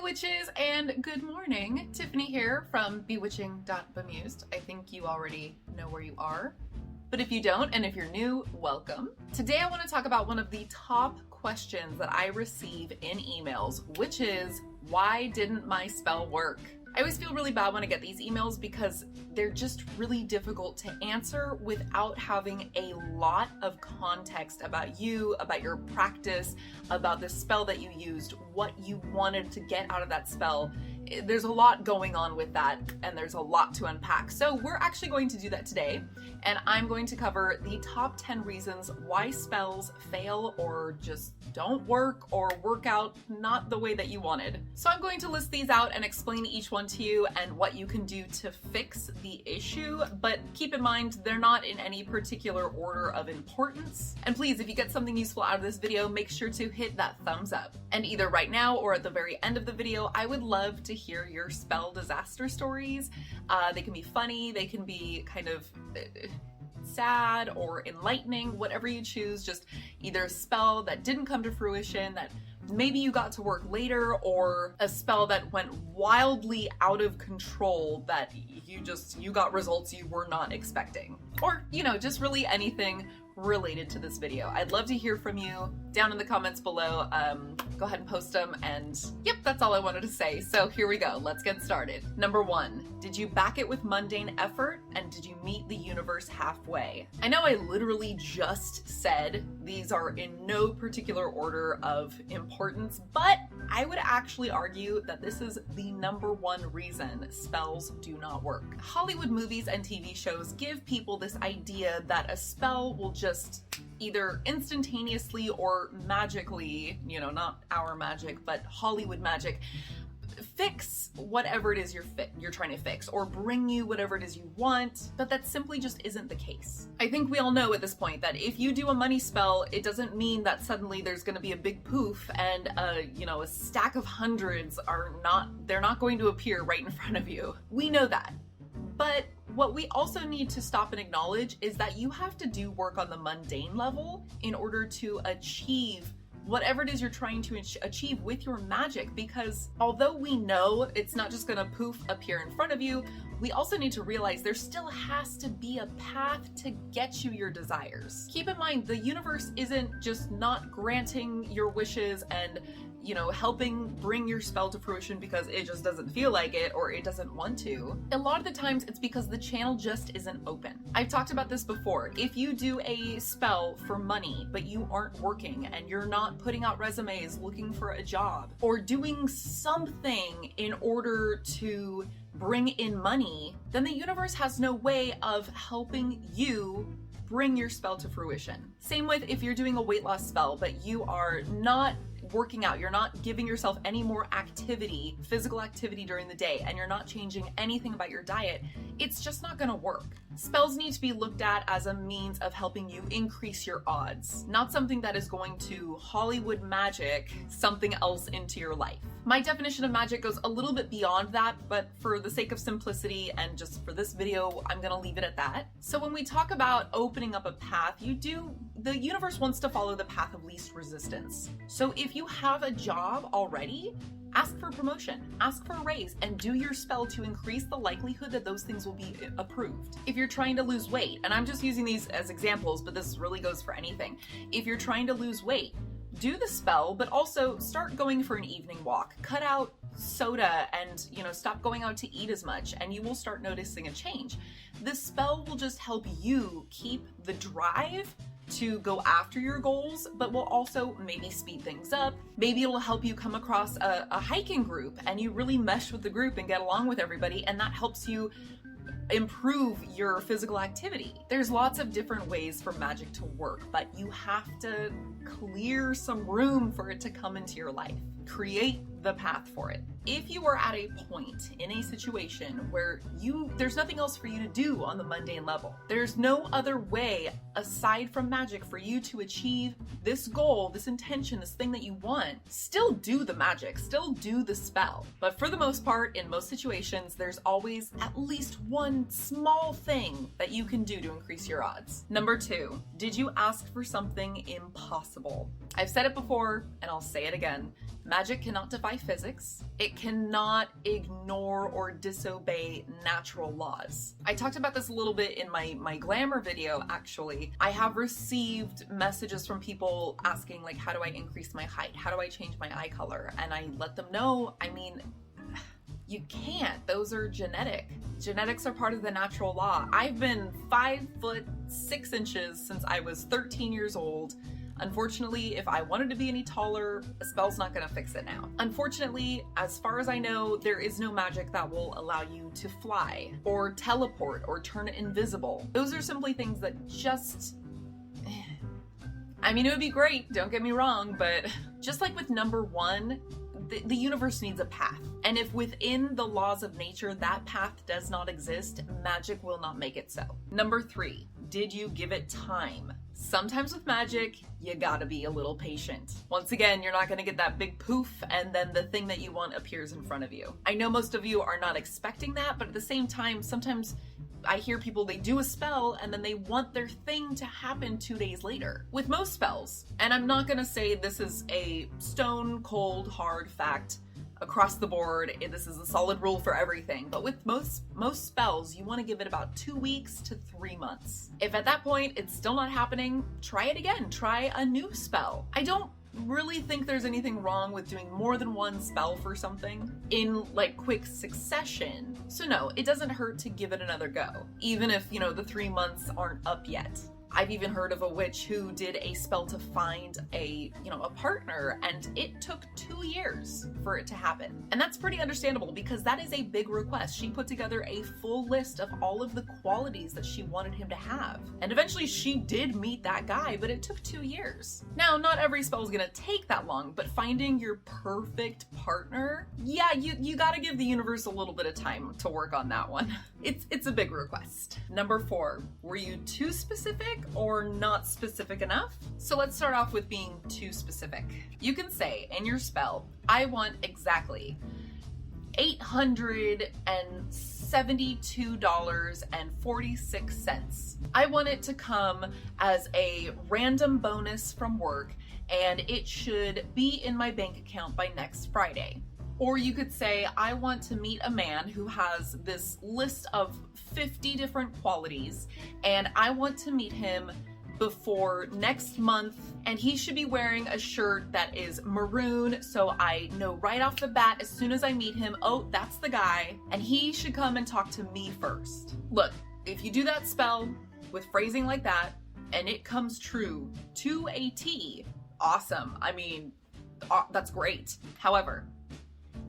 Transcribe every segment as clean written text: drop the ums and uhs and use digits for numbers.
witches, and good morning. Tiffany here from Bewitching.Bemused. I think you already know where you are, but if you don't, and if you're new, welcome. Today I want to talk about one of the top questions that I receive in emails, which is, why didn't my spell work? I always feel really bad when I get these emails because they're just really difficult to answer without having a lot of context about you, about your practice, about the spell that you used, what you wanted to get out of that spell. There's a lot going on with that, and there's a lot to unpack. So we're actually going to do that today, and I'm going to cover the top 10 reasons why spells fail or just don't work or work out not the way that you wanted. So I'm going to list these out and explain each one to you and what you can do to fix the issue, but keep in mind they're not in any particular order of importance. And please, if you get something useful out of this video, make sure to hit that thumbs up. And either right now or at the very end of the video, I would love to hear your spell disaster stories. They can be funny, they can be kind of sad or enlightening, whatever you choose. Just either a spell that didn't come to fruition, that maybe you got to work later, or a spell that went wildly out of control that you got results you were not expecting. Or, just really anything related to this video. I'd love to hear from you down in the comments below. Go ahead and post them, and yep, that's all I wanted to say. So here we go, let's get started. Number 1, did you back it with mundane effort, and did you meet the universe halfway? I know I literally just said these are in no particular order of importance, but I would actually argue that this is the number 1 reason spells do not work. Hollywood movies and TV shows give people this idea that a spell will just either instantaneously or magically, not our magic, but Hollywood magic, fix whatever it is you're trying to fix, or bring you whatever it is you want, but that simply just isn't the case. I think we all know at this point that if you do a money spell, it doesn't mean that suddenly there's going to be a big poof and a stack of hundreds they're not going to appear right in front of you. We know that. But what we also need to stop and acknowledge is that you have to do work on the mundane level in order to achieve whatever it is you're trying to achieve with your magic, because although we know it's not just gonna poof appear in front of you, we also need to realize there still has to be a path to get you your desires. Keep in mind, the universe isn't just not granting your wishes and helping bring your spell to fruition because it just doesn't feel like it or it doesn't want to. A lot of the times it's because the channel just isn't open. I've talked about this before. If you do a spell for money, but you aren't working and you're not putting out resumes looking for a job or doing something in order to bring in money, then the universe has no way of helping you bring your spell to fruition. Same with if you're doing a weight loss spell, but you are not working out, you're not giving yourself any more activity, physical activity during the day, and you're not changing anything about your diet, it's just not gonna work. Spells need to be looked at as a means of helping you increase your odds, not something that is going to Hollywood magic something else into your life. My definition of magic goes a little bit beyond that, but for the sake of simplicity and just for this video, I'm gonna leave it at that. So when we talk about opening up a path, the universe wants to follow the path of least resistance. So if you have a job already, ask for promotion, ask for a raise, and do your spell to increase the likelihood that those things will be approved. If you're trying to lose weight, and I'm just using these as examples, but this really goes for anything. If you're trying to lose weight, do the spell, but also start going for an evening walk. Cut out soda and stop going out to eat as much, and you will start noticing a change. The spell will just help you keep the drive to go after your goals, but will also maybe speed things up. Maybe it'll help you come across a hiking group and you really mesh with the group and get along with everybody, and that helps you improve your physical activity. There's lots of different ways for magic to work, but you have to clear some room for it to come into your life. Create the path for it. If you are at a point in a situation where there's nothing else for you to do on the mundane level, there's no other way aside from magic for you to achieve this goal, this intention, this thing that you want, still do the magic, still do the spell. But for the most part, in most situations, there's always at least one small thing that you can do to increase your odds. Number 2, did you ask for something impossible? I've said it before and I'll say it again. Magic cannot defy defy physics. It cannot ignore or disobey natural laws. I talked about this a little bit in my glamour video, actually. I have received messages from people asking, like, how do I increase my height? How do I change my eye color? And I let them know, I mean, you can't. Those are genetic. Genetics are part of the natural law. I've been 5'6" since I was 13 years old. Unfortunately, if I wanted to be any taller, a spell's not gonna fix it now. Unfortunately, as far as I know, there is no magic that will allow you to fly, or teleport, or turn invisible. Those are simply things that just... I mean, it would be great, don't get me wrong, but just like with number one, the universe needs a path. And if within the laws of nature that path does not exist, magic will not make it so. Number three, did you give it time? Sometimes with magic, you gotta be a little patient. Once again, you're not gonna get that big poof and then the thing that you want appears in front of you. I know most of you are not expecting that, but at the same time, sometimes I hear people, they do a spell and then they want their thing to happen 2 days later. With most spells, and I'm not gonna say this is a stone cold hard fact across the board, this is a solid rule for everything, but with most spells, you want to give it about 2 weeks to 3 months. If at that point it's still not happening, try it again. Try a new spell. I don't really think there's anything wrong with doing more than one spell for something in like quick succession. So no, it doesn't hurt to give it another go, even if, you know, the 3 months aren't up yet. I've even heard of a witch who did a spell to find a partner, and it took 2 years for it to happen. And that's pretty understandable because that is a big request. She put together a full list of all of the qualities that she wanted him to have. And eventually she did meet that guy, but it took 2 years. Now, not every spell is gonna take that long, but finding your perfect partner, yeah, you gotta give the universe a little bit of time to work on that one. It's a big request. Number 4, were you too specific or not specific enough? So let's start off with being too specific. You can say in your spell, I want exactly $872.46. I want it to come as a random bonus from work, and it should be in my bank account by next Friday. Or you could say, I want to meet a man who has this list of 50 different qualities, and I want to meet him before next month, and he should be wearing a shirt that is maroon, so I know right off the bat, as soon as I meet him, oh, that's the guy, and he should come and talk to me first. Look, if you do that spell with phrasing like that, and it comes true to a T, awesome. I mean, that's great. However,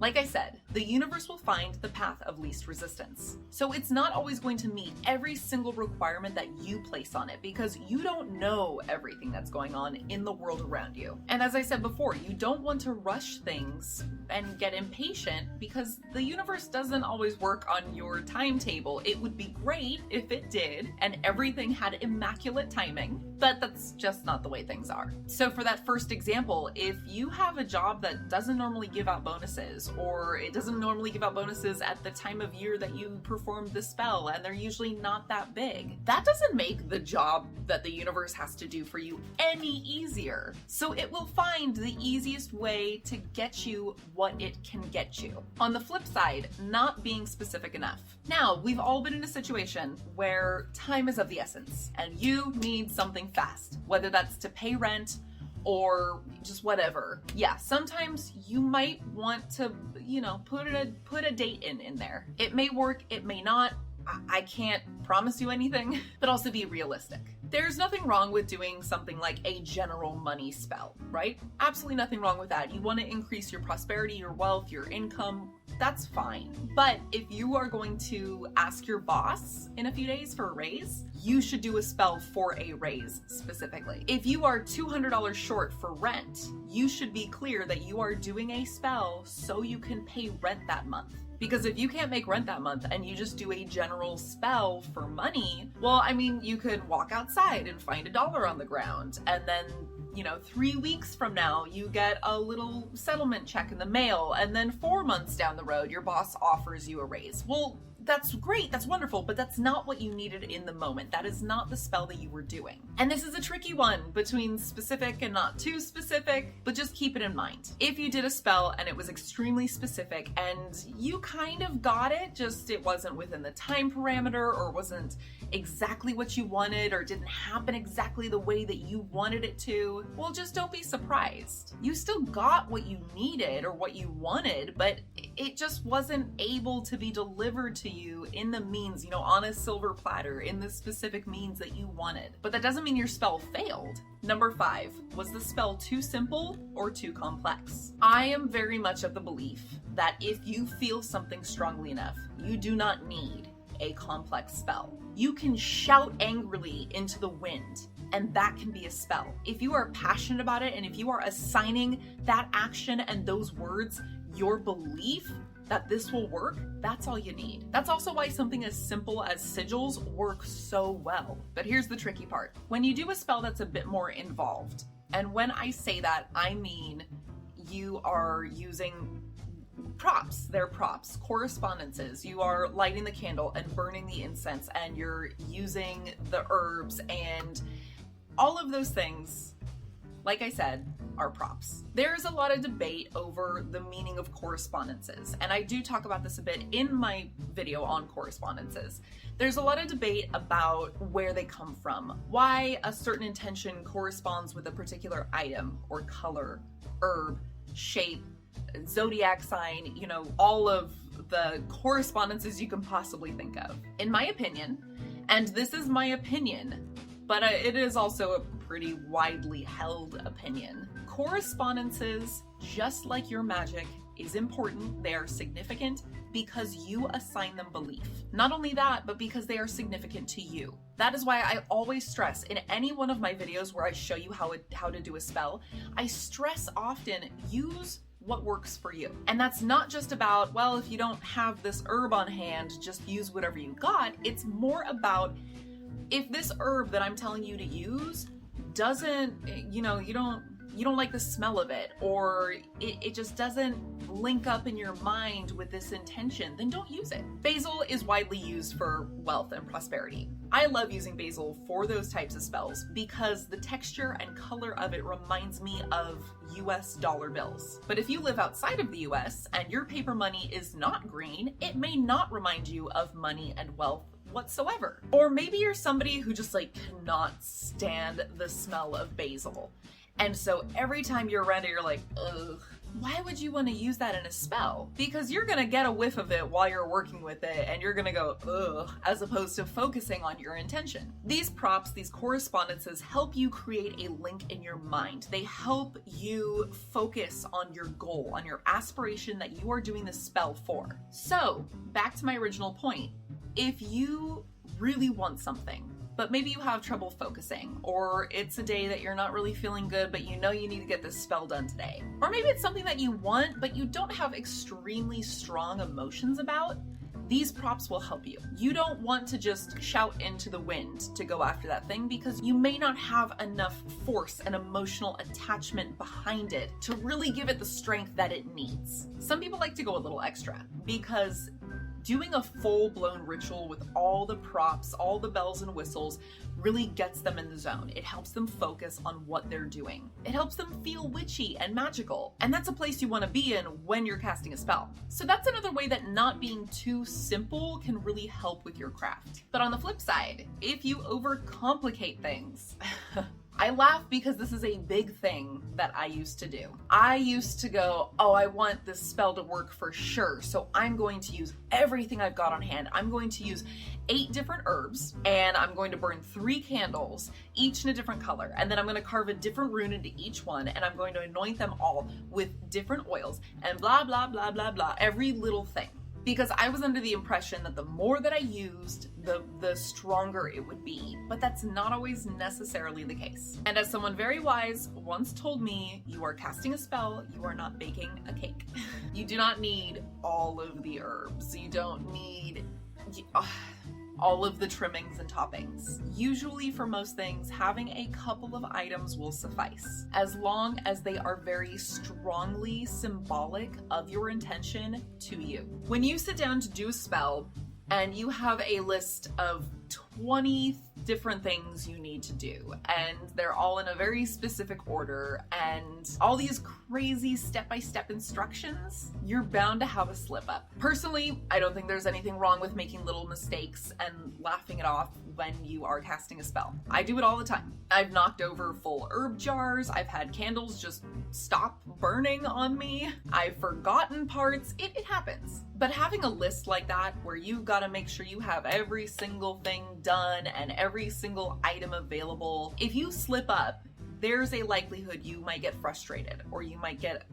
like I said, the universe will find the path of least resistance. So it's not always going to meet every single requirement that you place on it because you don't know everything that's going on in the world around you. And as I said before, you don't want to rush things and get impatient because the universe doesn't always work on your timetable. It would be great if it did and everything had immaculate timing, but that's just not the way things are. So for that first example, if you have a job that doesn't normally give out bonuses, or it doesn't normally give out bonuses at the time of year that you performed the spell, and they're usually not that big, that doesn't make the job that the universe has to do for you any easier. So it will find the easiest way to get you what it can get you. On the flip side, not being specific enough. Now, we've all been in a situation where time is of the essence, and you need something fast, whether that's to pay rent, or just whatever. Yeah, sometimes you might want to, put a date in there. It may work, it may not. I can't promise you anything, but also be realistic. There's nothing wrong with doing something like a general money spell, right? Absolutely nothing wrong with that. You want to increase your prosperity, your wealth, your income, that's fine. But if you are going to ask your boss in a few days for a raise, you should do a spell for a raise specifically. If you are $200 short for rent, you should be clear that you are doing a spell so you can pay rent that month. Because if you can't make rent that month and you just do a general spell for money, well, I mean, you could walk outside and find $1 on the ground, and then 3 weeks from now, you get a little settlement check in the mail, and then 4 months down the road, your boss offers you a raise. Well, that's great, that's wonderful, but that's not what you needed in the moment. That is not the spell that you were doing. And this is a tricky one between specific and not too specific, but just keep it in mind. If you did a spell and it was extremely specific and you kind of got it, just it wasn't within the time parameter or wasn't exactly what you wanted or didn't happen exactly the way that you wanted it to, well, just don't be surprised. You still got what you needed or what you wanted, but it just wasn't able to be delivered to you in the means, on a silver platter, in the specific means that you wanted. But that doesn't mean your spell failed. Number 5, was the spell too simple or too complex? I am very much of the belief that if you feel something strongly enough, you do not need a complex spell. You can shout angrily into the wind, and that can be a spell. If you are passionate about it, and if you are assigning that action and those words your belief that this will work, that's all you need. That's also why something as simple as sigils work so well. But here's the tricky part. When you do a spell that's a bit more involved, and when I say that, I mean you are using props, they're props, correspondences. You are lighting the candle and burning the incense, and you're using the herbs, and all of those things, like I said, are props. There's a lot of debate over the meaning of correspondences, and I do talk about this a bit in my video on correspondences. There's a lot of debate about where they come from, why a certain intention corresponds with a particular item or color, herb, shape, zodiac sign, all of the correspondences you can possibly think of. In my opinion, and this is my opinion, but it is also a pretty widely held opinion, correspondences, just like your magic, is important. They are significant because you assign them belief. Not only that, but because they are significant to you. That is why I always stress in any one of my videos where I show you how to do a spell, I stress often, use what works for you. And that's not just about, well, if you don't have this herb on hand, just use whatever you got. It's more about, if this herb that I'm telling you to use doesn't, you don't like the smell of it, or it just doesn't link up in your mind with this intention, then don't use it. Basil is widely used for wealth and prosperity. I love using basil for those types of spells because the texture and color of it reminds me of US dollar bills. But if you live outside of the US and your paper money is not green, it may not remind you of money and wealth whatsoever. Or maybe you're somebody who just cannot stand the smell of basil. And so every time you're around it, you're like, ugh. Why would you want to use that in a spell? Because you're going to get a whiff of it while you're working with it, and you're going to go, ugh, as opposed to focusing on your intention. These props, these correspondences, help you create a link in your mind. They help you focus on your goal, on your aspiration that you are doing the spell for. So, back to my original point. If you really want something, but maybe you have trouble focusing, or it's a day that you're not really feeling good, but you know you need to get this spell done today. Or maybe it's something that you want, but you don't have extremely strong emotions about, these props will help you. You don't want to just shout into the wind to go after that thing because you may not have enough force and emotional attachment behind it to really give it the strength that it needs. Some people like to go a little extra because doing a full-blown ritual with all the props, all the bells and whistles, really gets them in the zone. It helps them focus on what they're doing. It helps them feel witchy and magical. And that's a place you want to be in when you're casting a spell. So that's another way that not being too simple can really help with your craft. But on the flip side, if you overcomplicate things, I laugh because this is a big thing that I used to do. I used to go, oh, I want this spell to work for sure, so I'm going to use everything I've got on hand. I'm going to use 8 different herbs, and I'm going to burn 3 candles, each in a different color, and then I'm going to carve a different rune into each one, and I'm going to anoint them all with different oils, and blah, blah, blah, blah, blah, every little thing. Because I was under the impression that the more that I used, the stronger it would be. But that's not always necessarily the case. And as someone very wise once told me, you are casting a spell, you are not baking a cake. You do not need all of the herbs. You don't need all of the trimmings and toppings. Usually for most things, having a couple of items will suffice, as long as they are very strongly symbolic of your intention to you. When you sit down to do a spell, and you have a list of 20 different things you need to do, and they're all in a very specific order, and all these crazy step-by-step instructions, you're bound to have a slip up. Personally, I don't think there's anything wrong with making little mistakes and laughing it off when you are casting a spell. I do it all the time. I've knocked over full herb jars, I've had candles just stop burning on me, I've forgotten parts, it happens. But having a list like that where you gotta make sure you have every single thing done and every single item available, if you slip up, there's a likelihood you might get frustrated or you might get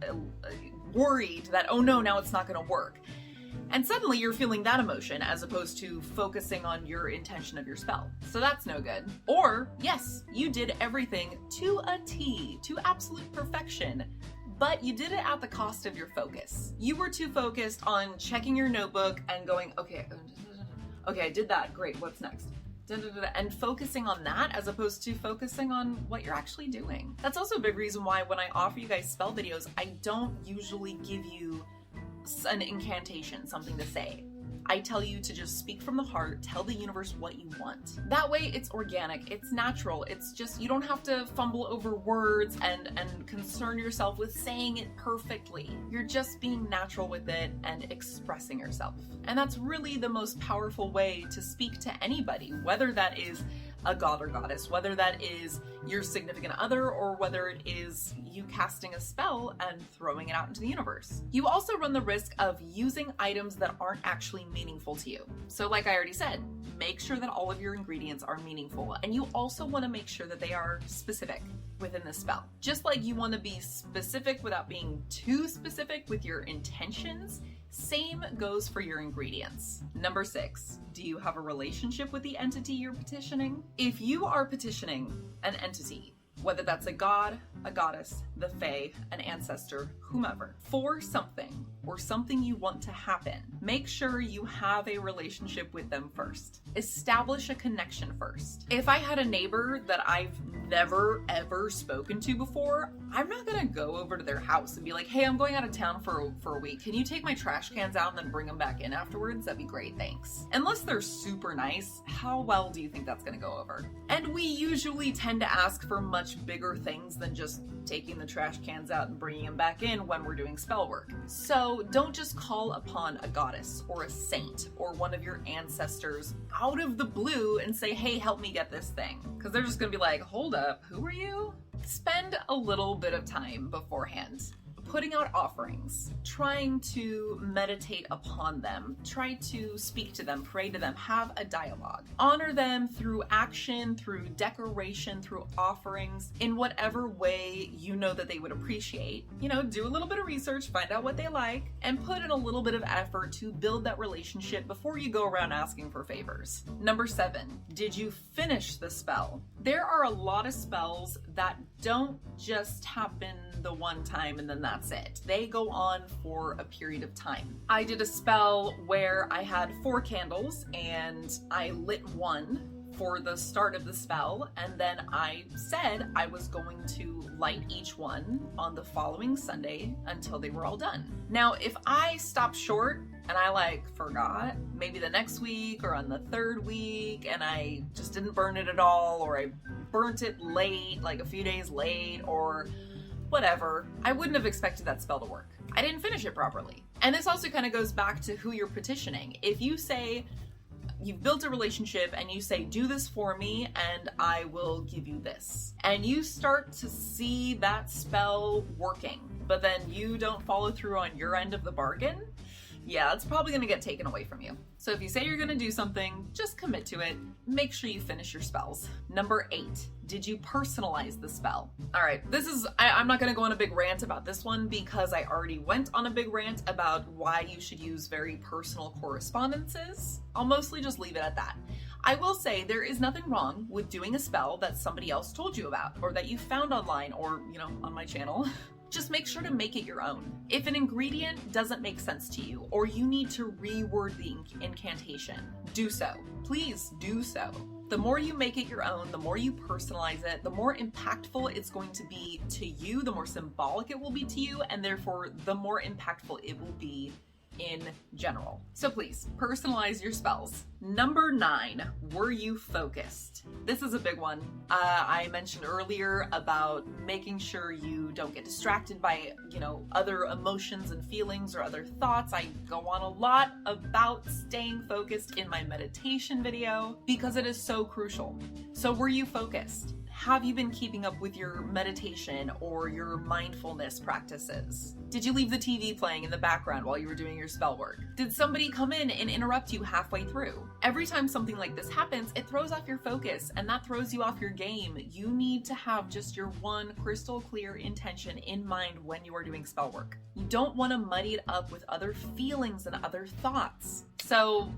worried that, oh no, now it's not gonna work. And suddenly you're feeling that emotion as opposed to focusing on your intention of your spell. So that's no good. Or, yes, you did everything to a T, to absolute perfection, but you did it at the cost of your focus. You were too focused on checking your notebook and going, okay, I did that, great, what's next? And focusing on that as opposed to focusing on what you're actually doing. That's also a big reason why when I offer you guys spell videos, I don't usually give you an incantation, something to say. I tell you to just speak from the heart, tell the universe what you want. That way it's organic, it's natural, it's just, you don't have to fumble over words and concern yourself with saying it perfectly. You're just being natural with it and expressing yourself. And that's really the most powerful way to speak to anybody, whether that is a god or goddess, whether that is your significant other or whether it is you casting a spell and throwing it out into the universe. You also run the risk of using items that aren't actually meaningful to you. So like I already said, make sure that all of your ingredients are meaningful, and you also want to make sure that they are specific within the spell. Just like you want to be specific without being too specific with your intentions, same goes for your ingredients. Number 6, do you have a relationship with the entity you're petitioning? If you are petitioning an entity, whether that's a god, a goddess, the fae, an ancestor, whomever, for something or something you want to happen, make sure you have a relationship with them first. Establish a connection first. If I had a neighbor that I've never ever spoken to before, I'm not gonna go over to their house and be like, hey, I'm going out of town for a week. Can you take my trash cans out and then bring them back in afterwards? That'd be great, thanks. Unless they're super nice, how well do you think that's gonna go over? And we usually tend to ask for much bigger things than just taking the trash cans out and bringing them back in when we're doing spell work. So don't just call upon a goddess or a saint or one of your ancestors out of the blue and say, hey, help me get this thing. Because they're just gonna be like, hold up, who are you? Spend a little bit of time beforehand putting out offerings, trying to meditate upon them, try to speak to them, pray to them, have a dialogue. Honor them through action, through decoration, through offerings, in whatever way you know that they would appreciate. You know, do a little bit of research, find out what they like, and put in a little bit of effort to build that relationship before you go around asking for favors. Number 7, did you finish the spell? There are a lot of spells that don't just happen the one time and then that's it. They go on for a period of time. I did a spell where I had 4 candles and I lit one for the start of the spell, and then I said I was going to light each one on the following Sunday until they were all done. Now, if I stopped short and I forgot, maybe the next week or on the 3rd week, and I just didn't burn it at all, or I burnt it late, like a few days late, or whatever, I wouldn't have expected that spell to work. I didn't finish it properly. And this also kind of goes back to who you're petitioning. If you say, you've built a relationship and you say, do this for me and I will give you this, and you start to see that spell working, but then you don't follow through on your end of the bargain, yeah, it's probably going to get taken away from you. So if you say you're going to do something, just commit to it. Make sure you finish your spells. Number 8, did you personalize the spell? All right, I'm not going to go on a big rant about this one because I already went on a big rant about why you should use very personal correspondences. I'll mostly just leave it at that. I will say there is nothing wrong with doing a spell that somebody else told you about or that you found online or, on my channel. Just make sure to make it your own. If an ingredient doesn't make sense to you or you need to reword the incantation, do so. Please do so. The more you make it your own, the more you personalize it, the more impactful it's going to be to you, the more symbolic it will be to you, and therefore the more impactful it will be in general. So please, personalize your spells. Number 9, were you focused? This is a big one. I mentioned earlier about making sure you don't get distracted by, other emotions and feelings or other thoughts. I go on a lot about staying focused in my meditation video because it is so crucial. So were you focused? Have you been keeping up with your meditation or your mindfulness practices? Did you leave the TV playing in the background while you were doing your spell work? Did somebody come in and interrupt you halfway through? Every time something like this happens, it throws off your focus, and that throws you off your game. You need to have just your one crystal clear intention in mind when you are doing spell work. You don't want to muddy it up with other feelings and other thoughts. So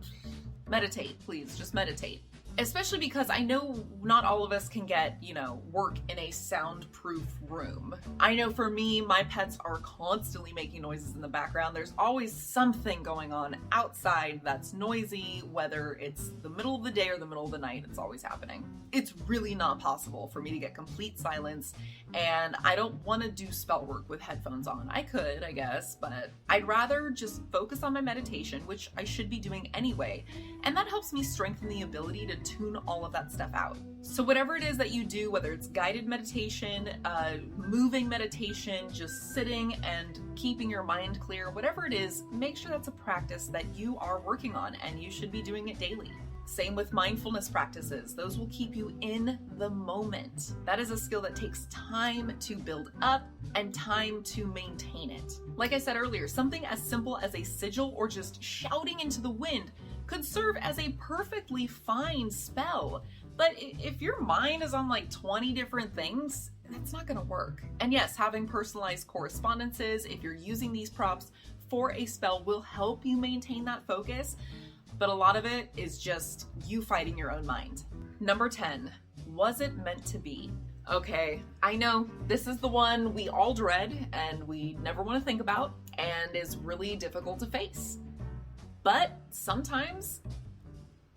meditate, please, just meditate. Especially because I know not all of us can get, work in a soundproof room. I know for me, my pets are constantly making noises in the background. There's always something going on outside that's noisy, whether it's the middle of the day or the middle of the night, it's always happening. It's really not possible for me to get complete silence, and I don't want to do spell work with headphones on. I could, I guess, but I'd rather just focus on my meditation, which I should be doing anyway, and that helps me strengthen the ability to tune all of that stuff out. So whatever it is that you do, whether it's guided meditation, moving meditation, just sitting and keeping your mind clear, whatever it is, make sure that's a practice that you are working on, and you should be doing it daily. Same with mindfulness practices. Those will keep you in the moment. That is a skill that takes time to build up and time to maintain it. Like I said earlier, something as simple as a sigil or just shouting into the wind could serve as a perfectly fine spell. But if your mind is on like 20 different things, that's not gonna work. And yes, having personalized correspondences, if you're using these props for a spell, will help you maintain that focus. But a lot of it is just you fighting your own mind. Number 10, was it meant to be? Okay, I know this is the one we all dread and we never want to think about and is really difficult to face. But sometimes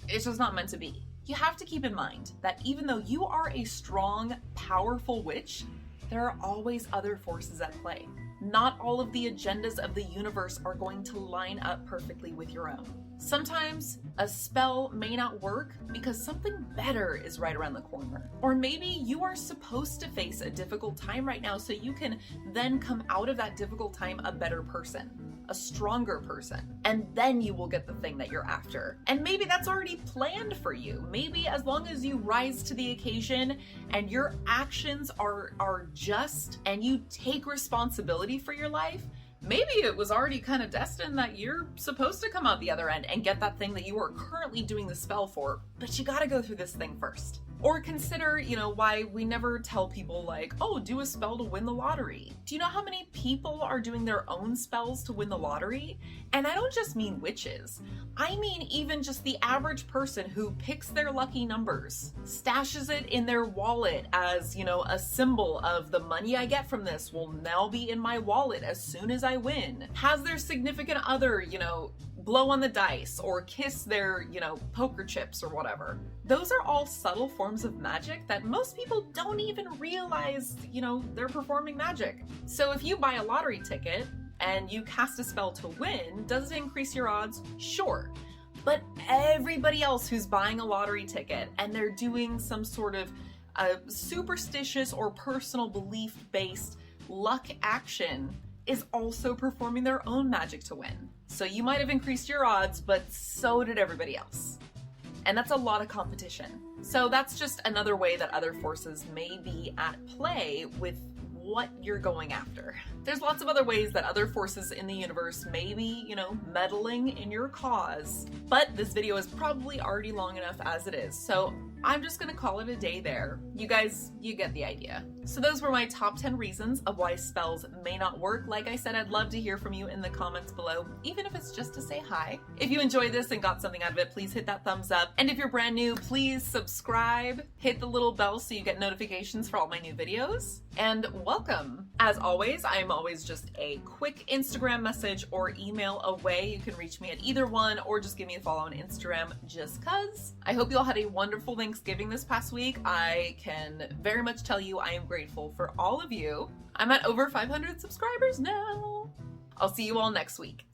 it's just not meant to be. You have to keep in mind that even though you are a strong, powerful witch, there are always other forces at play. Not all of the agendas of the universe are going to line up perfectly with your own. Sometimes a spell may not work because something better is right around the corner. Or maybe you are supposed to face a difficult time right now so you can then come out of that difficult time a better person, a stronger person, and then you will get the thing that you're after. And maybe that's already planned for you. Maybe as long as you rise to the occasion and your actions are just and you take responsibility for your life, maybe it was already kind of destined that you're supposed to come out the other end and get that thing that you are currently doing the spell for, but you gotta go through this thing first. Or consider, why we never tell people like, oh, do a spell to win the lottery. Do you know how many people are doing their own spells to win the lottery? And I don't just mean witches. I mean even just the average person who picks their lucky numbers, stashes it in their wallet as, a symbol of the money I get from this will now be in my wallet as soon as I win. Has their significant other, blow on the dice or kiss their, poker chips or whatever. Those are all subtle forms of magic that most people don't even realize, they're performing magic. So if you buy a lottery ticket and you cast a spell to win, does it increase your odds? Sure. But everybody else who's buying a lottery ticket and they're doing some sort of superstitious or personal belief-based luck action is also performing their own magic to win. So you might have increased your odds, but so did everybody else. And that's a lot of competition. So that's just another way that other forces may be at play with what you're going after. There's lots of other ways that other forces in the universe may be, meddling in your cause, but this video is probably already long enough as it is. So I'm just gonna call it a day there. You guys, you get the idea. So those were my top 10 reasons of why spells may not work. Like I said, I'd love to hear from you in the comments below, even if it's just to say hi. If you enjoyed this and got something out of it, please hit that thumbs up. And if you're brand new, please subscribe, hit the little bell so you get notifications for all my new videos, and welcome. As always, I'm always just a quick Instagram message or email away. You can reach me at either one or just give me a follow on Instagram just cuz. I hope you all had a wonderful Thanksgiving this past week. I can very much tell you I am grateful for all of you. I'm at over 500 subscribers now. I'll see you all next week.